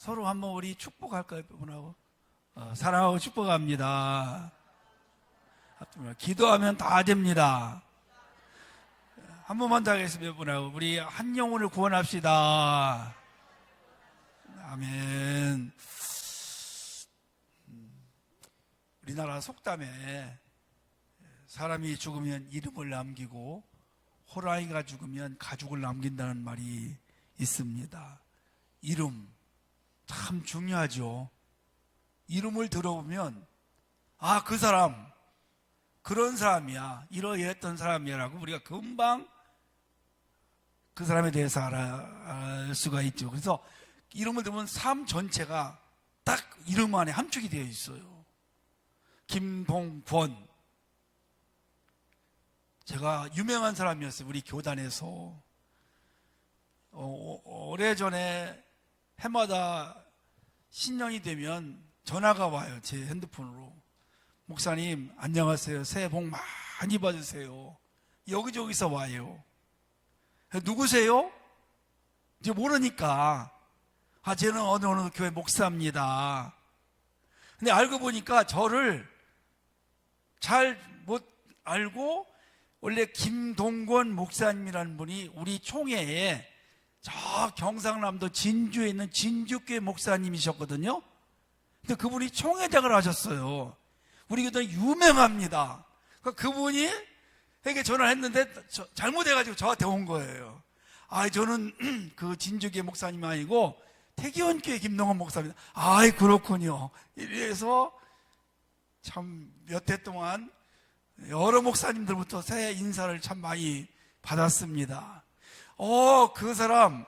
서로 한번 우리 축복할까요? 분하고 사랑하고 축복합니다. 기도하면 다 됩니다. 한 번만 더 하겠습니다. 분하고 우리 한 영혼을 구원합시다. 아멘. 우리나라 속담에 사람이 죽으면 이름을 남기고 호랑이가 죽으면 가죽을 남긴다는 말이 있습니다. 이름 참 중요하죠. 이름을 들어보면 아, 그 사람 그런 사람이야, 이러했던 사람이라고 우리가 금방 그 사람에 대해서 알 수가 있죠. 그래서 이름을 들으면 삶 전체가 딱 이름 안에 함축이 되어 있어요. 김동권, 제가 유명한 사람이었어요. 우리 교단에서 오래전에 해마다 신년이 되면 전화가 와요. 제 핸드폰으로. 목사님 안녕하세요, 새해 복 많이 받으세요. 여기저기서 와요. 누구세요? 이제 모르니까 아, 쟤는 어느 교회 목사입니다. 근데 알고 보니까 저를 잘 못 알고 원래 김동권 목사님이라는 분이 우리 총회에 저 경상남도 진주에 있는 진주교회 목사님이셨거든요. 근데 그분이 총회장을 하셨어요. 우리 교회 유명합니다. 그러니까 그분이 에게 전화를 했는데 잘못해가지고 저한테 온 거예요. 아, 저는 그 진주교회 목사님 아니고 태기원교회 김동원 목사입니다. 아이, 그렇군요. 이래서 참 몇 해 동안 여러 목사님들부터 새해 인사를 참 많이 받았습니다. 그 사람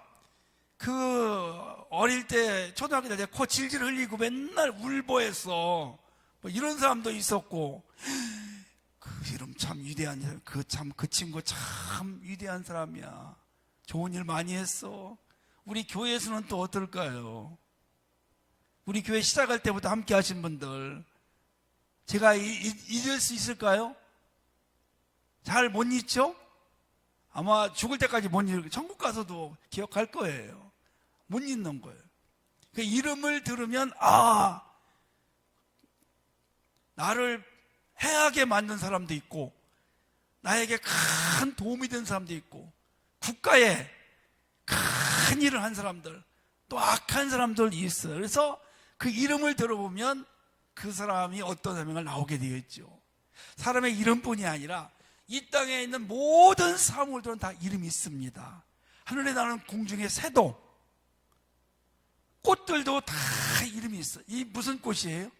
어릴 때 초등학교 때 코 질질 흘리고 맨날 울보했어. 뭐 이런 사람도 있었고, 그 이름 참 위대한 사람, 그 친구 참 위대한 사람이야. 좋은 일 많이 했어. 우리 교회에서는 또 어떨까요? 우리 교회 시작할 때부터 함께 하신 분들, 제가 잊을 수 있을까요? 잘 못 잊죠? 아마 죽을 때까지 못 잊을 거예요. 천국 가서도 기억할 거예요. 못 잊는 거예요. 그 이름을 들으면 아, 나를 해하게 만든 사람도 있고, 나에게 큰 도움이 된 사람도 있고, 국가에 큰 일을 한 사람들, 또 악한 사람들이 있어요. 그래서 그 이름을 들어보면 그 사람이 어떤 사람인가 나오게 되어 있죠. 사람의 이름뿐이 아니라 이 땅에 있는 모든 사물들은 다 이름이 있습니다. 하늘에 나는 공중의 새도, 꽃들도 다 이름이 있어요. 이 무슨 꽃이에요?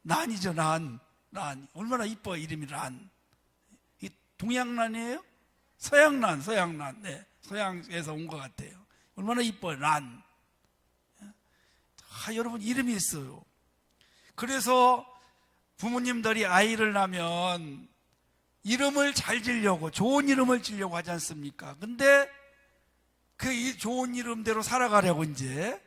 난이죠. 난. 얼마나 이뻐요. 이름이 난. 이 동양란이에요? 서양란. 네, 서양에서 온 것 같아요. 얼마나 이뻐요. 란. 여러분, 이름이 있어요. 그래서 부모님들이 아이를 낳으면 이름을 잘 지으려고, 좋은 이름을 지으려고 하지 않습니까? 근데 그 좋은 이름대로 살아가려고 이제,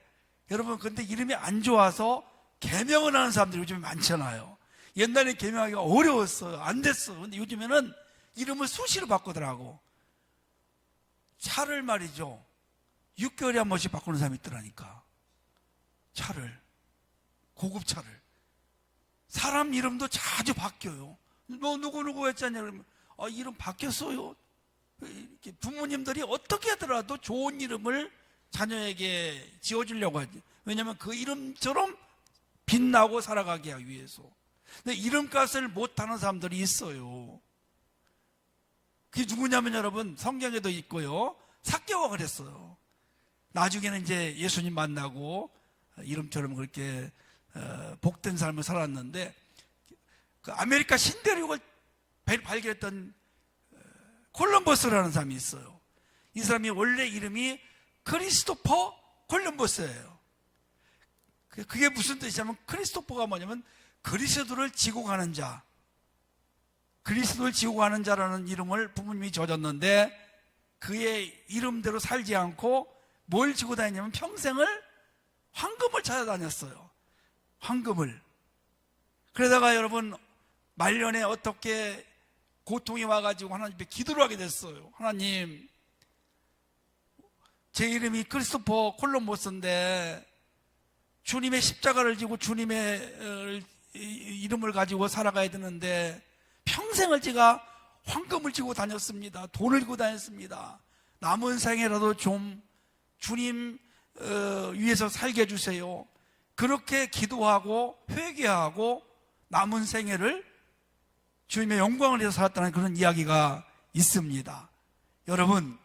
여러분, 근데 이름이 안 좋아서 개명을 하는 사람들이 요즘에 많잖아요. 옛날에 개명하기가 어려웠어요. 안 됐어. 근데 요즘에는 이름을 수시로 바꾸더라고. 차를 말이죠, 6개월에 한 번씩 바꾸는 사람이 있더라니까. 차를, 고급차를. 사람 이름도 자주 바뀌어요. 너 누구 했잖냐 그러면 이름 바뀌었어요. 이렇게 부모님들이 어떻게 하더라도 좋은 이름을 자녀에게 지어주려고 하지. 왜냐하면 그 이름처럼 빛나고 살아가게 하기 위해서. 근데 이름값을 못하는 사람들이 있어요. 그게 누구냐면 여러분, 성경에도 있고요, 삭개오가 그랬어요. 나중에는 이제 예수님 만나고 이름처럼 그렇게 복된 삶을 살았는데, 그 아메리카 신대륙을 발견했던 콜럼버스라는 사람이 있어요. 이 사람이 원래 이름이 크리스토퍼 콜럼버스예요. 그게 무슨 뜻이냐면, 크리스토퍼가 뭐냐면 그리스도를 지고 가는 자, 그리스도를 지고 가는 자라는 이름을 부모님이 줘줬는데, 그의 이름대로 살지 않고 뭘 지고 다니냐면 평생을 황금을 찾아다녔어요. 황금을. 그러다가 여러분, 말년에 어떻게 고통이 와가지고 하나님 앞에 기도를 하게 됐어요. 하나님, 제 이름이 크리스토퍼 콜럼버스인데 주님의 십자가를 지고 주님의 이름을 가지고 살아가야 되는데 평생을 제가 황금을 지고 다녔습니다. 돈을 지고 다녔습니다. 남은 생애라도 좀 주님 위해서 살게 해주세요. 그렇게 기도하고 회개하고 남은 생애를 주님의 영광을 위해서 살았다는 그런 이야기가 있습니다. 여러분,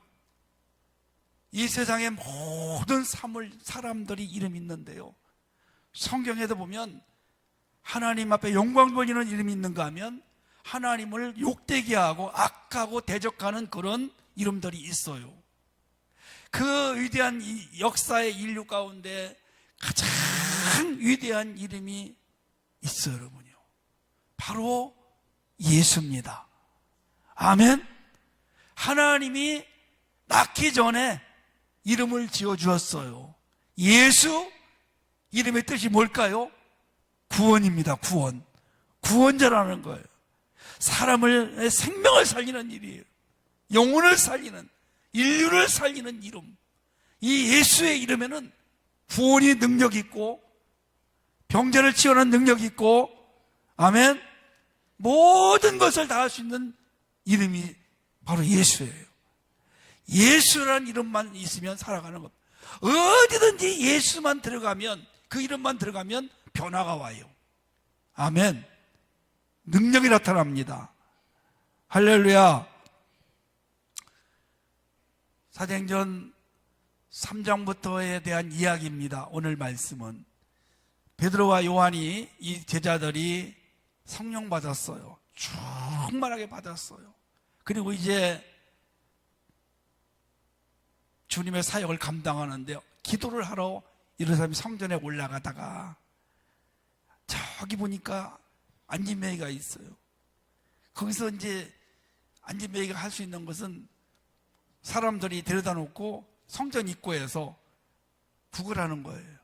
이 세상의 모든 사람들이 이름이 있는데요, 성경에도 보면 하나님 앞에 영광 돌리는 이름이 있는가 하면 하나님을 욕되게 하고 악하고 대적하는 그런 이름들이 있어요. 그 위대한 역사의 인류 가운데 가장 위대한 이름이 있어요, 여러분요. 바로 예수입니다. 아멘. 하나님이 낳기 전에 이름을 지어주었어요. 예수, 이름의 뜻이 뭘까요? 구원입니다. 구원. 구원자라는 거예요. 사람의 생명을 살리는 일이에요. 영혼을 살리는, 인류를 살리는 이름. 이 예수의 이름에는 구원이 능력 있고 병자를 치유하는 능력이 있고, 아멘, 모든 것을 다 할 수 있는 이름이 바로 예수예요. 예수라는 이름만 있으면 살아가는 겁니다. 어디든지 예수만 들어가면, 그 이름만 들어가면 변화가 와요. 아멘. 능력이 나타납니다. 할렐루야. 사도행전 3장부터에 대한 이야기입니다. 오늘 말씀은 베드로와 요한이, 이 제자들이 성령 받았어요. 충만하게 받았어요. 그리고 이제 주님의 사역을 감당하는데 기도를 하러 예루살렘 성전에 올라가다가 저기 보니까 안진뱅이가 있어요. 거기서 이제 안진뱅이가 할 수 있는 것은 사람들이 데려다 놓고 성전 입구에서 북을 하는 거예요.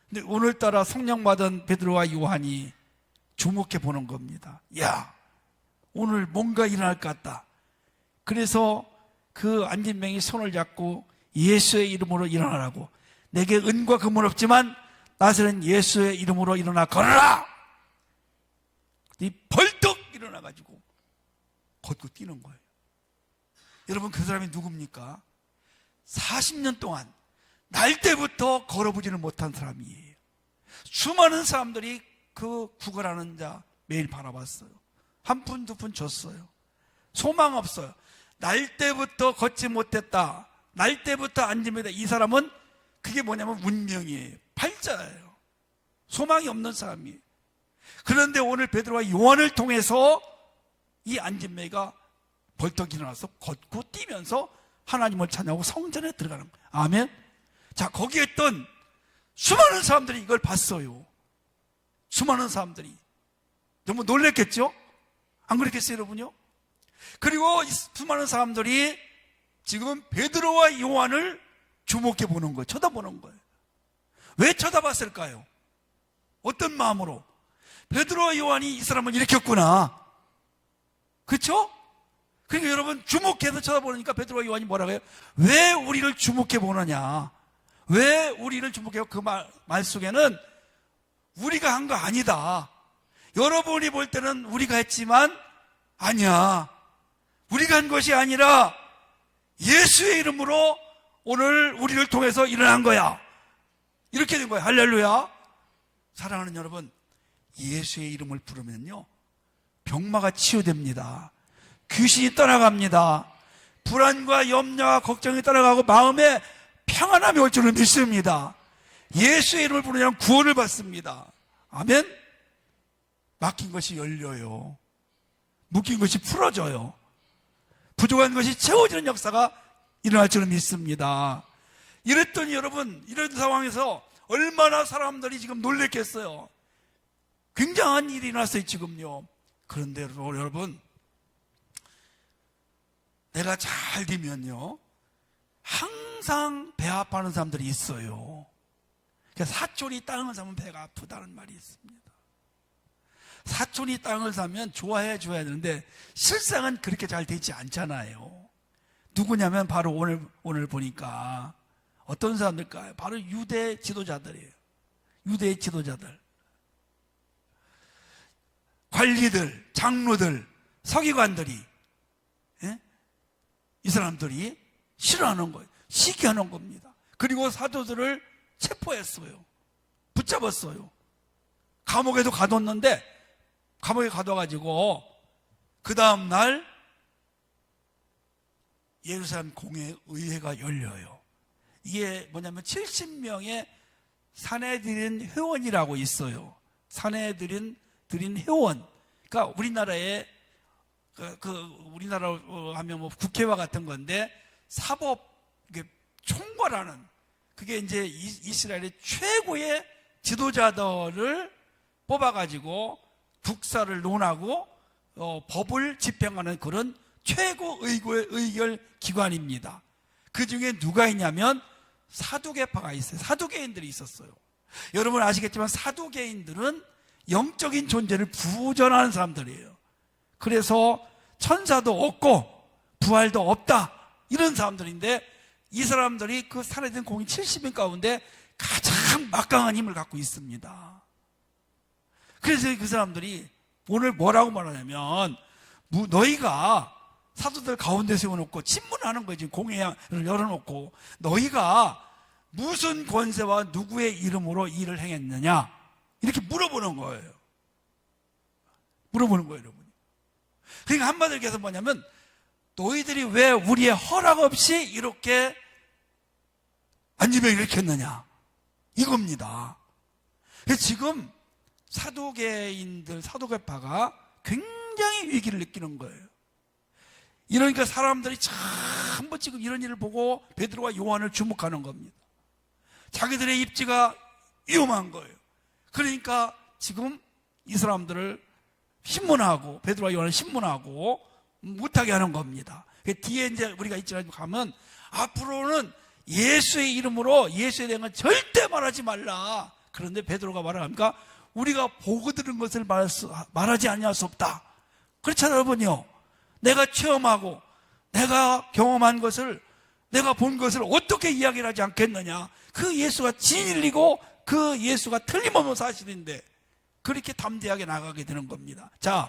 근데 오늘따라 성령 받은 베드로와 요한이 주목해 보는 겁니다. 야, 오늘 뭔가 일어날 것 같다. 그래서 그 안진뱅이 손을 잡고 예수의 이름으로 일어나라고, 내게 은과 금은 없지만 나서는 예수의 이름으로 일어나 걸어라. 이 벌떡 일어나가지고 걷고 뛰는 거예요. 여러분, 그 사람이 누굽니까? 40년 동안 날 때부터 걸어보지는 못한 사람이에요. 수많은 사람들이 그 구걸하는 자 매일 바라봤어요. 한 푼 두 푼 줬어요. 소망 없어요. 날 때부터 걷지 못했다, 날 때부터 앉으면 이 사람은 그게 뭐냐면 문명이에요. 팔자예요. 소망이 없는 사람이에요. 그런데 오늘 베드로와 요한을 통해서 이 안진뱅이가 벌떡 일어나서 걷고 뛰면서 하나님을 찬양하고 성전에 들어가는 거예요. 아멘. 자, 거기에 있던 수많은 사람들이 이걸 봤어요. 수많은 사람들이 너무 놀랬겠죠? 안 그랬겠어요, 여러분요? 그리고 이 수많은 사람들이 지금 베드로와 요한을 주목해 보는 거예요. 쳐다보는 거예요. 왜 쳐다봤을까요? 어떤 마음으로? 베드로와 요한이 이 사람을 일으켰구나. 그렇죠? 그러니까 여러분, 주목해서 쳐다보니까 베드로와 요한이 뭐라고 해요? 왜 우리를 주목해 보느냐? 왜 우리를 주목해요? 그 말 속에는 우리가 한 거 아니다. 여러분이 볼 때는 우리가 했지만 아니야. 우리가 한 것이 아니라 예수의 이름으로 오늘 우리를 통해서 일어난 거야. 이렇게 된 거야. 할렐루야. 사랑하는 여러분, 예수의 이름을 부르면요, 병마가 치유됩니다. 귀신이 떠나갑니다. 불안과 염려와 걱정이 떠나가고 마음에 평안함이 올 줄을 믿습니다. 예수의 이름을 부르면 구원을 받습니다. 아멘. 막힌 것이 열려요. 묶인 것이 풀어져요. 부족한 것이 채워지는 역사가 일어날 줄을 믿습니다. 이랬더니 여러분, 이런 상황에서 얼마나 사람들이 지금 놀랬겠어요. 굉장한 일이 일어났어요, 지금요. 그런데 여러분, 내가 잘 되면요, 항상 배 아파하는 사람들이 있어요. 그러니까 사촌이 땅을 사면 배가 아프다는 말이 있습니다. 사촌이 땅을 사면 좋아해 줘야 되는데 실상은 그렇게 잘 되지 않잖아요. 누구냐면 바로 오늘 보니까 어떤 사람들일까요? 바로 유대 지도자들이에요. 유대 지도자들. 관리들, 장로들, 서기관들이, 예? 이 사람들이 싫어하는 거예요. 시기하는 겁니다. 그리고 사도들을 체포했어요. 붙잡았어요. 감옥에도 가뒀는데, 감옥에 가둬가지고 그 다음날 예루살렘 공회의회가 열려요. 이게 뭐냐면 70명의 사내들인 회원이라고 있어요. 사내들인 회원. 그러니까 우리나라에 우리나라 하면 뭐 국회와 같은 건데 사법 총괄하는, 그게 이제 이스라엘의 최고의 지도자들을 뽑아가지고 국사를 논하고 법을 집행하는 그런 최고 의결 기관입니다. 그 중에 누가 있냐면 사두개파가 있어요. 사두개인들이 있었어요. 여러분 아시겠지만 사두개인들은 영적인 존재를 부정하는 사람들이에요. 그래서 천사도 없고 부활도 없다, 이런 사람들인데, 이 사람들이 그 사내된 공인 70인 가운데 가장 막강한 힘을 갖고 있습니다. 그래서 그 사람들이 오늘 뭐라고 말하냐면, 너희가 사도들 가운데 세워놓고 친문하는 거지. 공회를 열어놓고 너희가 무슨 권세와 누구의 이름으로 일을 행했느냐, 이렇게 물어보는 거예요. 물어보는 거예요, 여러분. 그러니까 한마디로 얘기해서 뭐냐면, 너희들이 왜 우리의 허락 없이 이렇게 안진병을 일으켰느냐, 이겁니다. 그래서 지금 사도계인들, 사도계파가 굉장히 위기를 느끼는 거예요. 이러니까 사람들이 전부 지금 이런 일을 보고 베드로와 요한을 주목하는 겁니다. 자기들의 입지가 위험한 거예요. 그러니까 지금 이 사람들을 신문하고, 베드로와 요한을 신문하고 못하게 하는 겁니다. 뒤에 이제 우리가 이쯤 가면, 앞으로는 예수의 이름으로 예수에 대한 건 절대 말하지 말라. 그런데 베드로가 말합니까? 우리가 보고 들은 것을 말하지 아니할 수 없다. 그렇잖아요, 여러분요. 내가 체험하고 내가 경험한 것을, 내가 본 것을 어떻게 이야기를 하지 않겠느냐. 그 예수가 진리고 그 예수가 틀림없는 사실인데 그렇게 담대하게 나가게 되는 겁니다. 자,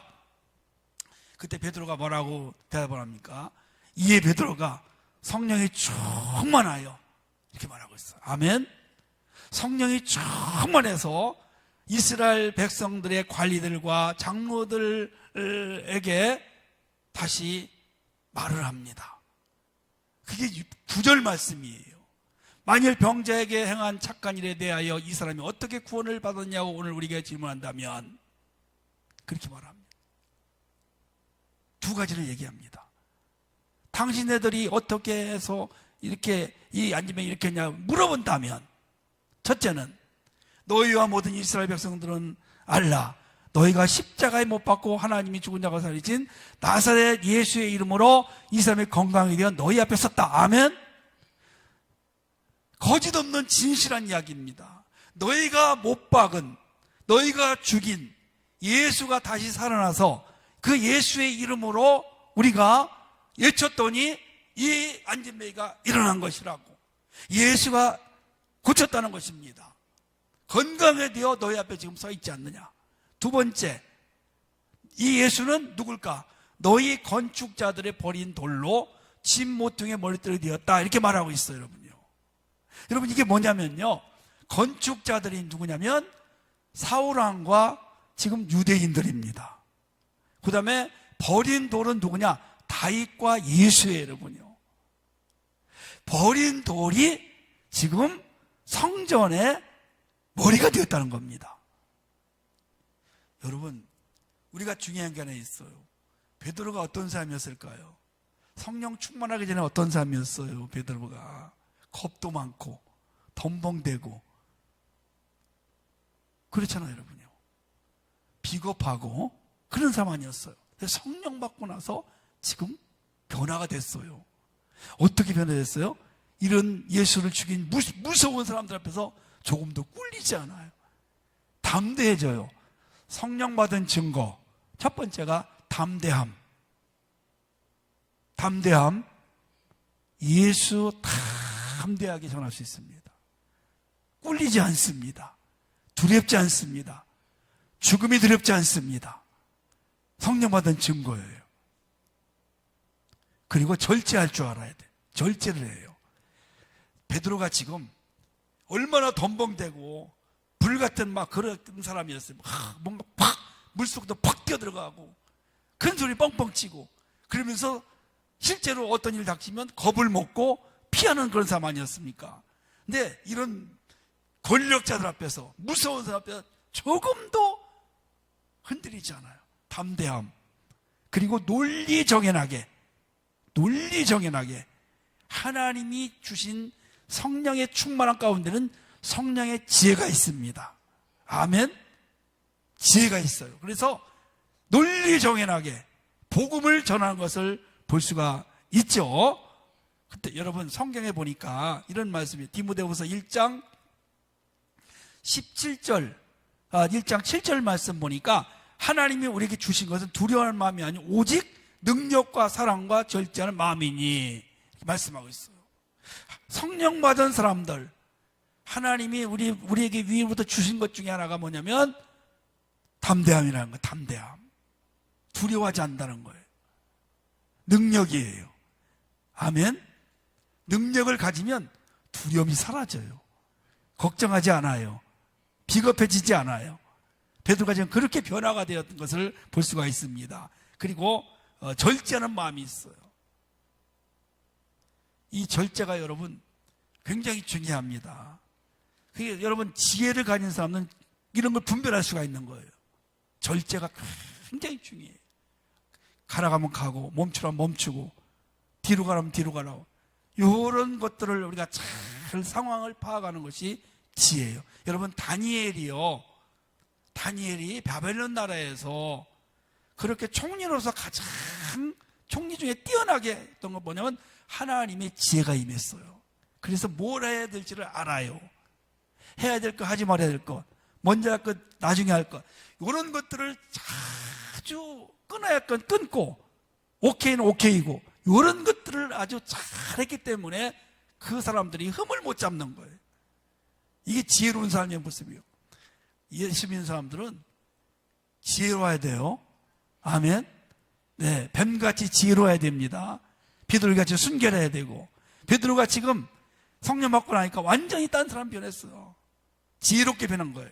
그때 베드로가 뭐라고 대답을 합니까? 이에 베드로가 성령이 충만하여, 이렇게 말하고 있어요. 아멘. 성령이 충만해서 이스라엘 백성들의 관리들과 장로들에게 다시 말을 합니다. 그게 9절 말씀이에요. 만일 병자에게 행한 착한 일에 대하여 이 사람이 어떻게 구원을 받았냐고 오늘 우리에게 질문한다면, 그렇게 말합니다. 두 가지를 얘기합니다. 당신네들이 어떻게 해서 이렇게 이 안진병이 일으켰냐 물어본다면, 첫째는 너희와 모든 이스라엘 백성들은 알라. 너희가 십자가에 못 박고 하나님이 죽은 자가 살리신 나사렛 예수의 이름으로 이 사람이 건강하게 되어 너희 앞에 섰다. 아멘. 거짓 없는 진실한 이야기입니다. 너희가 못 박은, 너희가 죽인 예수가 다시 살아나서 그 예수의 이름으로 우리가 외쳤더니 이 안진뱅이가 일어난 것이라고, 예수가 고쳤다는 것입니다. 건강하게 되어 너희 앞에 지금 서 있지 않느냐. 두 번째, 이 예수는 누굴까? 너희 건축자들의 버린 돌로 집 모퉁이의 머리털이 되었다, 이렇게 말하고 있어요, 여러분요. 여러분, 이게 뭐냐면요, 건축자들이 누구냐면 사울왕과 지금 유대인들입니다. 그 다음에 버린 돌은 누구냐? 다윗과 예수예요, 여러분요. 버린 돌이 지금 성전의 머리가 되었다는 겁니다. 여러분, 우리가 중요한 게 하나 있어요. 베드로가 어떤 사람이었을까요? 성령 충만하기 전에 어떤 사람이었어요? 베드로가 겁도 많고 덤벙대고 그렇잖아요, 여러분요. 비겁하고 그런 사람 아니었어요. 성령 받고 나서 지금 변화가 됐어요. 어떻게 변화됐어요? 이런 예수를 죽인 무서운 사람들 앞에서 조금도 꿀리지 않아요. 담대해져요. 성령 받은 증거, 첫 번째가 담대함. 담대함. 예수 다 담대하게 전할 수 있습니다. 꿀리지 않습니다. 두렵지 않습니다. 죽음이 두렵지 않습니다. 성령 받은 증거예요. 그리고 절제할 줄 알아야 돼. 절제를 해요. 베드로가 지금 얼마나 덤벙대고 불같은 막 그런 사람이었어요. 뭔가 팍 물속도 팍 뛰어들어가고 큰 소리 뻥뻥 치고 그러면서 실제로 어떤 일 닥치면 겁을 먹고 피하는 그런 사람 아니었습니까? 근데 이런 권력자들 앞에서 무서운 사람 앞에서 조금도 흔들리지 않아요. 담대함. 그리고 논리정연하게 하나님이 주신 성령의 충만한 가운데는 성령의 지혜가 있습니다. 아멘. 지혜가 있어요. 그래서 논리정연하게 복음을 전하는 것을 볼 수가 있죠. 그때 여러분 성경에 보니까 이런 말씀이에요. 디모데후서 1장 17절 1장 7절 말씀 보니까 하나님이 우리에게 주신 것은 두려워할 마음이 아니고 오직 능력과 사랑과 절제하는 마음이니 이렇게 말씀하고 있어요. 성령 받은 사람들 하나님이 우리에게 위로부터 주신 것 중에 하나가 뭐냐면 담대함이라는 거예요. 담대함. 두려워하지 않는다는 거예요. 능력이에요. 아멘. 능력을 가지면 두려움이 사라져요. 걱정하지 않아요. 비겁해지지 않아요. 베드로가 지금 그렇게 변화가 되었던 것을 볼 수가 있습니다. 그리고 절제하는 마음이 있어요. 이 절제가 여러분 굉장히 중요합니다. 그게 여러분 지혜를 가진 사람은 이런 걸 분별할 수가 있는 거예요. 절제가 굉장히 중요해요. 가라가면 가고 멈추라면 멈추고 뒤로 가라면 뒤로 가라고 이런 것들을 우리가 잘 상황을 파악하는 것이 지혜예요. 여러분 다니엘이 바벨론 나라에서 그렇게 총리로서 가장 총리 중에 뛰어나게 했던 건 뭐냐면 하나님의 지혜가 임했어요. 그래서 뭘 해야 될지를 알아요. 해야 될 거, 하지 말아야 될 것, 먼저 할 것, 나중에 할 것, 이런 것들을 아주 끊어야 할 건 끊고 오케이는 오케이고 이런 것들을 아주 잘했기 때문에 그 사람들이 흠을 못 잡는 거예요. 이게 지혜로운 사람의 모습이에요. 예수 믿는 사람들은 지혜로워야 돼요. 아멘. 네, 뱀같이 지혜로워야 됩니다. 베드로같이 순결해야 되고 베드로가 지금 성령 받고 나니까 완전히 딴 사람 변했어요. 지혜롭게 변한 거예요.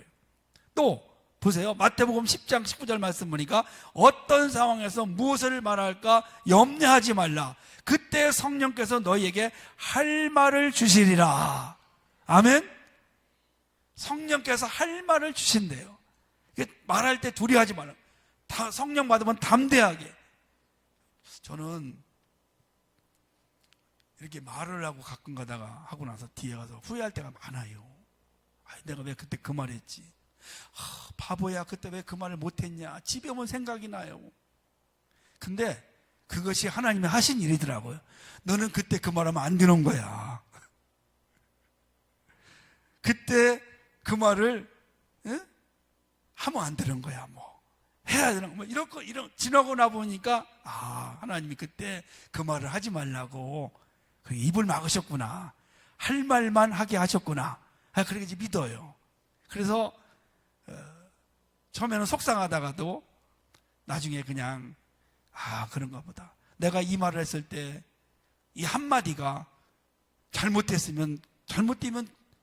또 보세요. 마태복음 10장 19절 말씀 보니까 어떤 상황에서 무엇을 말할까 염려하지 말라. 그때 성령께서 너희에게 할 말을 주시리라. 아멘. 성령께서 할 말을 주신대요. 말할 때 두려워하지 말라. 성령 받으면 담대하게. 저는 이렇게 말을 하고 가끔 가다가 하고 나서 뒤에 가서 후회할 때가 많아요. 내가 왜 그때 그 말 했지? 바보야, 그때 왜 그 말을 못했냐? 집에 오면 생각이 나요. 근데 그것이 하나님이 하신 일이더라고요. 너는 그때 그 말하면 안 되는 거야. 그때 그 말을 하면 안 되는 거야. 뭐 해야 되는 거. 이런 지나고 나 보니까 하나님이 그때 그 말을 하지 말라고 그 입을 막으셨구나. 할 말만 하게 하셨구나. 그렇게 이제 믿어요. 그래서 처음에는 속상하다가도 나중에 그냥 그런가 보다. 내가 이 말을 했을 때 이 한마디가 잘못되면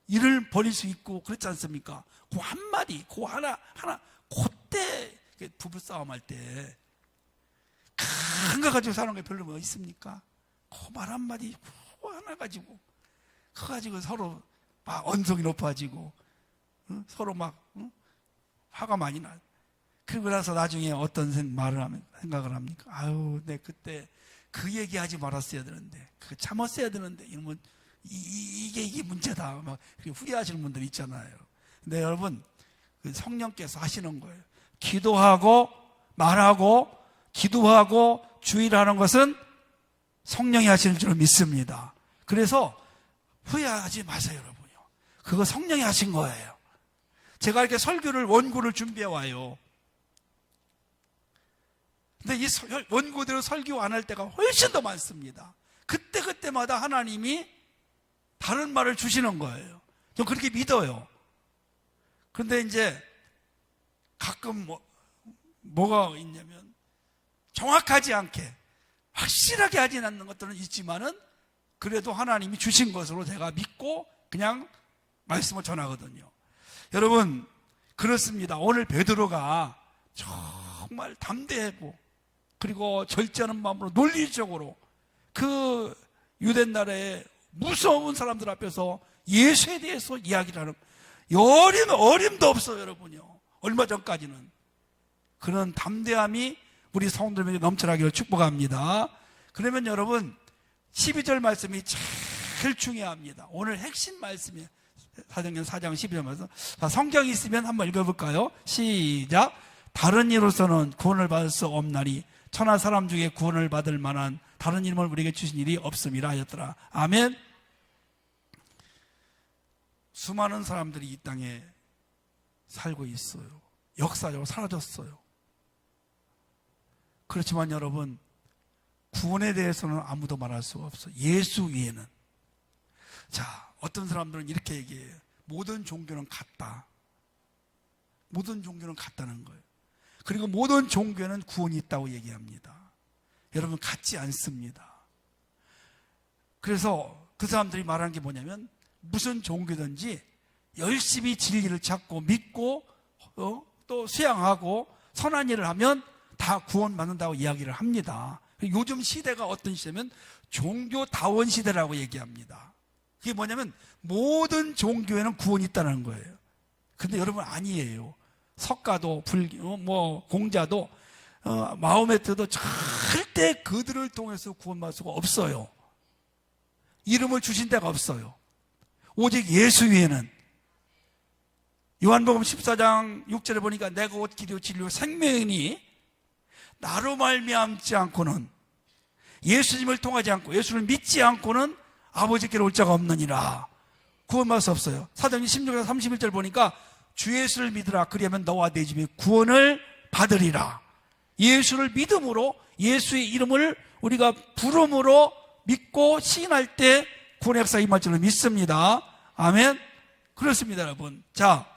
일을 벌일 수 있고 그렇지 않습니까? 그 한마디, 그 하나 그때 부부싸움 할 때 큰 거 가지고 사는 게 별로 뭐 있습니까? 그 말 한마디 그거 하나 가지고 그거 가지고 서로 막 언성이 높아지고 서로 막 화가 많이 나. 그러고 나서 나중에 어떤 생각을 합니까? 내 그때 그 얘기하지 말았어야 되는데, 그 참았어야 되는데, 이러면 이게 문제다. 막 후회하시는 분들 있잖아요. 근데 여러분, 그 성령께서 하시는 거예요. 기도하고 말하고 기도하고 주의를 하는 것은 성령이 하시는 줄 믿습니다. 그래서 후회하지 마세요, 여러분요. 그거 성령이 하신 거예요. 제가 이렇게 원고를 준비해 와요. 근데 이 원고대로 설교 안 할 때가 훨씬 더 많습니다. 그때마다 하나님이 다른 말을 주시는 거예요. 전 그렇게 믿어요. 그런데 이제 가끔 뭐가 있냐면 정확하지 않게 확실하게 하지 않는 것들은 있지만은 그래도 하나님이 주신 것으로 제가 믿고 그냥 말씀을 전하거든요. 여러분, 그렇습니다. 오늘 베드로가 정말 담대하고 그리고 절제하는 마음으로 논리적으로 그 유대 나라의 무서운 사람들 앞에서 예수에 대해서 이야기를 하는 어림도 없어요, 여러분요. 얼마 전까지는. 그런 담대함이 우리 성도들에게 넘쳐나기를 축복합니다. 그러면 여러분, 12절 말씀이 제일 중요합니다. 오늘 핵심 말씀이에요. 사도행전 4장 12절 말씀. 자, 성경이 있으면 한번 읽어볼까요? 시작. 다른 이로서는 구원을 받을 수 없나니 천하 사람 중에 구원을 받을 만한 다른 이름을 우리에게 주신 일이 없음이라 하였더라. 아멘. 수많은 사람들이 이 땅에 살고 있어요. 역사적으로 사라졌어요. 그렇지만 여러분, 구원에 대해서는 아무도 말할 수가 없어요. 예수 위에는. 자, 어떤 사람들은 이렇게 얘기해요. 모든 종교는 같다. 모든 종교는 같다는 거예요. 그리고 모든 종교는 구원이 있다고 얘기합니다. 여러분, 같지 않습니다. 그래서 그 사람들이 말하는 게 뭐냐면 무슨 종교든지 열심히 진리를 찾고 믿고 또 수양하고 선한 일을 하면 다 구원받는다고 이야기를 합니다. 요즘 시대가 어떤 시대면 종교다원 시대라고 얘기합니다. 그게 뭐냐면 모든 종교에는 구원이 있다는 거예요. 근데 여러분, 아니에요. 석가도 불교 공자도 마호메트도 절대 그들을 통해서 구원받을 수가 없어요. 이름을 주신 데가 없어요. 오직 예수 위에는. 요한복음 14장 6절에 보니까 내가 곧 길이요 진리요 생명이니 나로 말미암지 않고는, 예수님을 통하지 않고 예수를 믿지 않고는 아버지께로 올 자가 없느니라. 구원받을 수 없어요. 사도행전 16장 31절 보니까 주 예수를 믿으라. 그리하면 너와 내 집이 구원을 받으리라. 예수를 믿음으로, 예수의 이름을 우리가 부름으로 믿고 시인할 때 구원의 역사 임할 줄로 믿습니다. 아멘. 그렇습니다, 여러분. 자,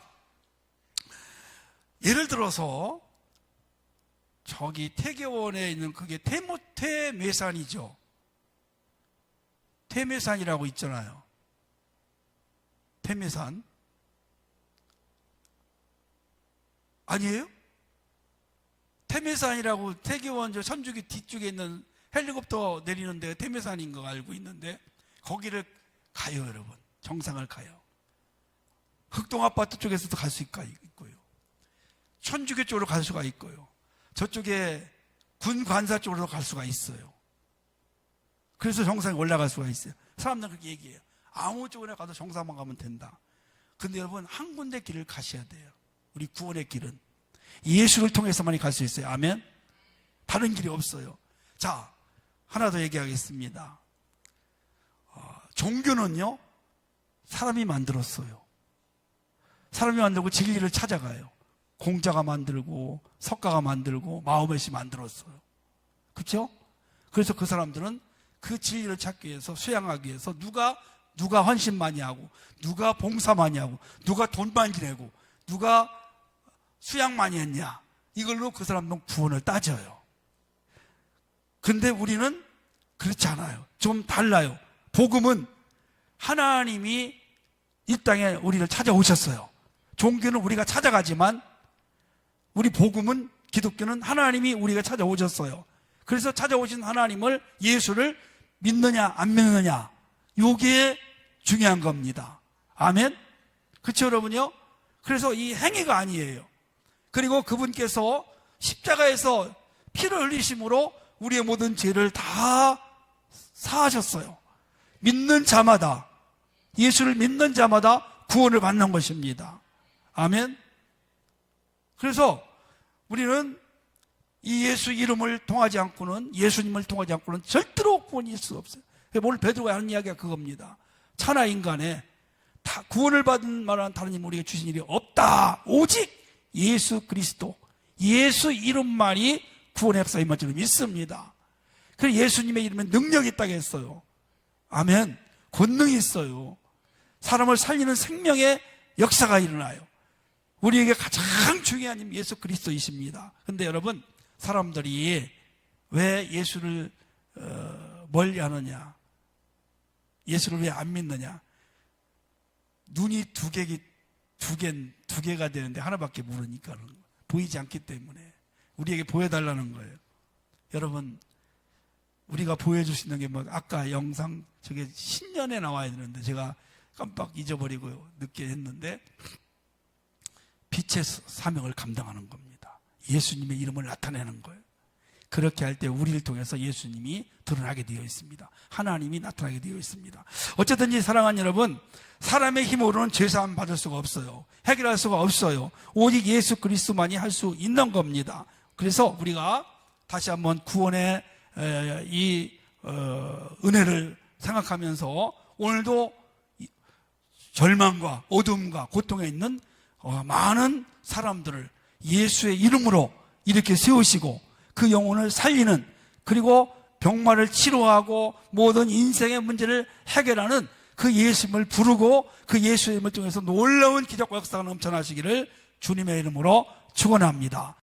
예를 들어서 저기 태계원에 있는 그게 태메산이죠. 태메산이라고 있잖아요. 태메산 아니에요? 태메산이라고 태계원 저 천주교 뒤쪽에 있는 헬리콥터 내리는 데가 태메산인 거 알고 있는데 거기를 가요, 여러분. 정상을 가요. 흑동아파트 쪽에서도 갈 수 있고요. 천주교 쪽으로 갈 수가 있고요. 저쪽에 군관사 쪽으로 갈 수가 있어요. 그래서 정상에 올라갈 수가 있어요. 사람들은 그렇게 얘기해요. 아무 쪽으로 가도 정상만 가면 된다. 근데 여러분, 한 군데 길을 가셔야 돼요. 우리 구원의 길은 예수를 통해서만이 갈 수 있어요. 아멘. 다른 길이 없어요. 자, 하나 더 얘기하겠습니다. 종교는요, 사람이 만들었어요. 사람이 만들고 진리를 찾아가요. 공자가 만들고 석가가 만들고 마호메시 만들었어요. 그렇죠? 그래서 그 사람들은 그 진리를 찾기 위해서, 수양하기 위해서 누가 헌신 많이 하고, 누가 봉사 많이 하고, 누가 돈 많이 내고, 누가 수양 많이 했냐, 이걸로 그 사람들은 구원을 따져요. 근데 우리는 그렇지 않아요. 좀 달라요. 복음은 하나님이 이 땅에 우리를 찾아오셨어요. 종교는 우리가 찾아가지만 우리 복음은, 기독교는 하나님이 우리가 찾아오셨어요. 그래서 찾아오신 하나님을, 예수를 믿느냐 안 믿느냐, 이게 중요한 겁니다. 아멘. 그렇죠, 여러분요? 그래서 이 행위가 아니에요. 그리고 그분께서 십자가에서 피를 흘리심으로 우리의 모든 죄를 다 사하셨어요. 믿는 자마다, 예수를 믿는 자마다 구원을 받는 것입니다. 아멘. 그래서 우리는 이 예수 이름을 통하지 않고는, 예수님을 통하지 않고는 절대로 구원이 있을 수 없어요. 오늘 베드로가 하는 이야기가 그겁니다. 천하 인간에 다 구원을 받은 만한 다른 이름 우리에게 주신 일이 없다. 오직 예수 그리스도, 예수 이름만이 구원의 역사에 임할 줄 믿습니다. 그래서 예수님의 이름에 능력이 있다고 했어요. 아멘. 권능이 있어요. 사람을 살리는 생명의 역사가 일어나요. 우리에게 가장 중요한 힘 예수 그리스도이십니다. 그런데 여러분, 사람들이 왜 예수를 멀리하느냐, 예수를 왜 안 믿느냐? 눈이 두 개가 되는데 하나밖에 모르니까 보이지 않기 때문에 우리에게 보여달라는 거예요. 여러분, 우리가 보여줄 수 있는 게 뭐, 아까 영상 저게 신년에 나와야 되는데 제가 깜빡 잊어버리고 늦게 했는데, 빛의 사명을 감당하는 겁니다. 예수님의 이름을 나타내는 거예요. 그렇게 할 때 우리를 통해서 예수님이 드러나게 되어 있습니다. 하나님이 나타나게 되어 있습니다. 어쨌든지 사랑하는 여러분, 사람의 힘으로는 죄사함 받을 수가 없어요. 해결할 수가 없어요. 오직 예수 그리스도만이 할 수 있는 겁니다. 그래서 우리가 다시 한번 구원의 이 은혜를 생각하면서 오늘도 절망과 어둠과 고통에 있는 많은 사람들을 예수의 이름으로 이렇게 세우시고 그 영혼을 살리는, 그리고 병마를 치료하고 모든 인생의 문제를 해결하는 그 예수님을 부르고 그 예수의 이름을 통해서 놀라운 기적과 역사가 넘쳐나시기를 주님의 이름으로 축원합니다.